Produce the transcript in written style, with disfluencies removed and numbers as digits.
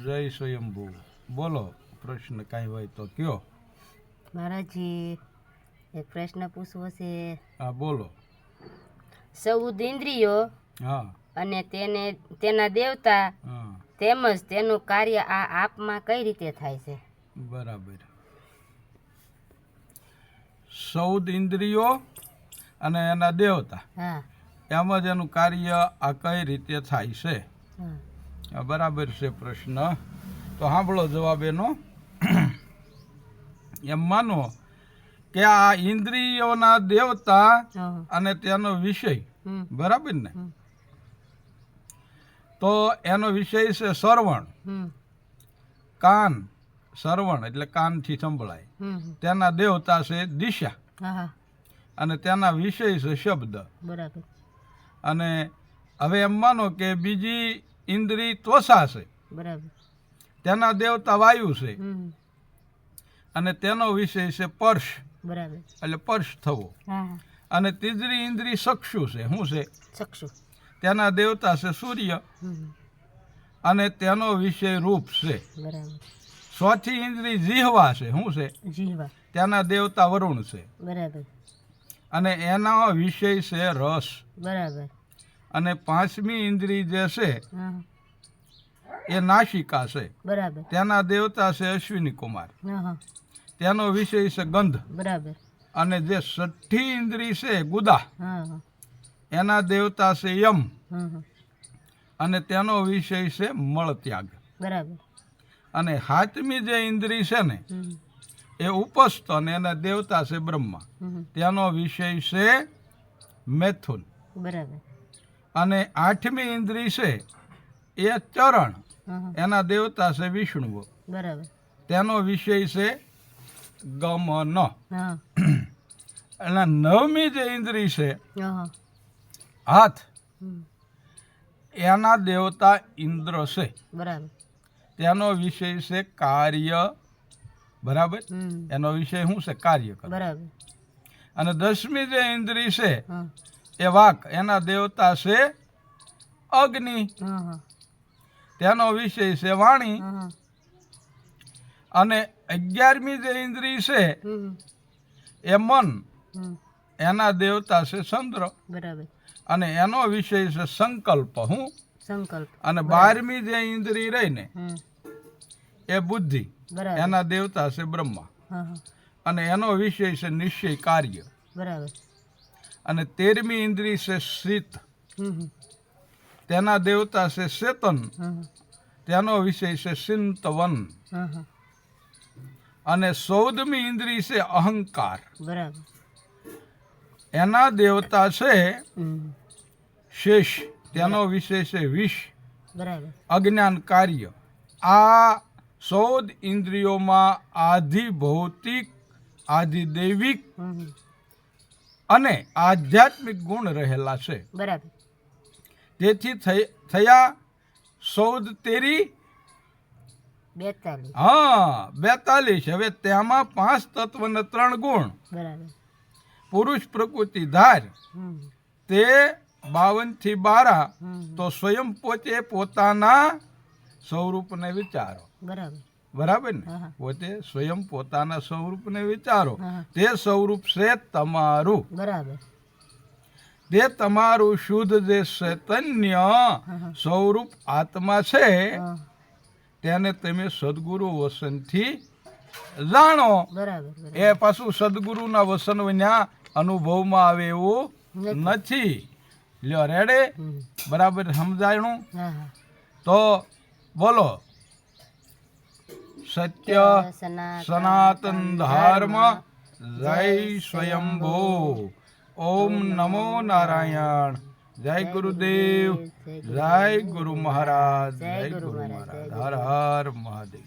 જય સ્વયંભૂ. બોલો પ્રશ્ન કાંઈ હોય તો કયો. મહારાજજી એક પ્રશ્ન પૂછવો છે. હા બોલો. 14 ઇન્દ્રિયો હા અને તેના દેવતા હા તેમજ તેનું કાર્ય આ આપમાં કઈ રીતે થાય છે? બરાબર. 14 ઇન્દ્રિયો અને એના દેવતા હા એમ જ એનું કાર્ય આ કઈ રીતે થાય છે. હા આ બરાબર છે પ્રશ્ન. તો સાંભળો જવાબ એનો. એમ માનો કે આ ઇન્દ્રિયોના દેવતા હા. અને તેનો વિષય હમ. બરાબર ને. હમ. તો એનો વિષય છે શ્રવણ. હમ. કાન, શ્રવણ એટલે કાનથી સંભળાય. હમ. તેના દેવતા છે દિશા હા અને તેના વિષય છે શબ્દ. બરાબર. અને હવે એમ માનો કે બીજી ઇન્દ્રિય ત્વચા છે, બરાબર. તેના દેવતા વાયુ છે હમ. અને તેનો વિષય છે સ્પર્શ બરાબર. એટલે સ્પર્શ થવો. હા અને ત્રીજી ઇન્દ્રિય ચક્ષુ છે. શું છે? ચક્ષુ. તેના દેવતા છે સૂર્ય હમ. અને તેનો વિષય રૂપ છે. બરાબર. ચોથી ઇન્દ્રિય જીહવા છે. શું છે? જીહવા. તેના દેવતા વરુણ છે બરાબર. અને એનો વિષય છે રસ. બરાબર. અને પાંચમી ઇન્દ્રિય જે છે હા એ નાસિકા છે. બરાબર. તેના દેવતા છે અશ્વિની કુમાર. હા તેનો વિષય છે ગંધ. બરાબર. અને જે છઠ્ઠી ઇન્દ્રિય છે ગુદા, હા એના દેવતા છે યમ હા અને તેનો વિષય છે મળત્યાગ. બરાબર. અને સાતમી જે ઇન્દ્રિય છે ને હમ. એ ઉપસ્થ અને એના દેવતા છે બ્રહ્મા. હમ. તેનો વિષય છે મૈથુન. બરાબર. અને આઠમી ઇન્દ્રિય છે એ ચરણ. હા એના દેવતા છે વિષ્ણુ. બરાબર. તેનો વિષય છે ગમન. હા અને નવમી જે ઇન્દ્રિય છે હા હાથ, હમ. એના દેવતા ઇન્દ્ર છે. બરાબર. તેનો વિષય છે કાર્ય. બરાબર. હમ. એનો વિષય શું છે? કાર્ય કરો. બરાબર. અને દસમી જે ઇન્દ્રિય છે હા એ વાક. એના દેવતા છે અગ્નિ. હા તેનો વિષય છે વાણી. હા અને 11મી જે ઇન્દ્રિય છે હમ. એ મન. હમ. એના દેવતા છે ચંદ્ર બરાબર. અને એનો વિષય છે સંકલ્પ. હું સંકલ્પ. અને 12મી જે ઇન્દ્રિય રહી ને હમ. એ બુદ્ધિ. બરાબર. એના દેવતા છે બ્રહ્મા હા અને એનો વિષય છે નિશ્ચય કાર્ય. બરાબર. અને 13મી ઇન્દ્રિય છે શીત. હમ. તેના દેવતા છે ચેતન. હા તેનો વિષય છે ચિંતવન. હા અને 14મી ઇન્દ્રિય છે અહંકાર. બરાબર. એના દેવતા છે હમ. શેષ. તેનો વિષય છે વિષ. બરાબર. અજ્ઞાન કાર્ય. આ 14 ઇન્દ્રિયોમાં આધિ ભૌતિક, આધિ દૈવિક હમ. અને આધ્યાત્મિક ગુણ રહેલા છે. બરાબર. તેથી થયા 14 તેરી 42. હા 42. હવે તેમાં 5 તત્વ ને 3 ગુણ. બરાબર. પુરુષ પ્રકૃતિ ધાર હમ. તે 52 થી 12. હમ. તો સ્વયં પોતે પોતાના સ્વરૂપને વિચારો. બરાબર. બરાબર ને. હા. પોતે સ્વયં પોતાના સ્વરૂપને વિચારો. હા. તે સ્વરૂપ છે તમારું. બરાબર. તે તમારું શુદ્ધ જે ચૈતન્ય સ્વરૂપ આત્મા છે હા. તેને તમે સદગુરુ વસનથી જાણો. બરાબર. એ પાછું સદગુરુના વસન વિના અનુભવમાં આવે એવું નથી. લ્યો રેડે. હમ. બરાબર સમજાયું. હા તો બોલો. સત્ય સનાતન ધર્મ જય સ્વયંભૂ. ઓમ નમો નારાયણ. જય ગુરુદેવ. જય ગુરુ મહારાજ. જય ગુરુ મહારાજ. હર હર મહાદેવ.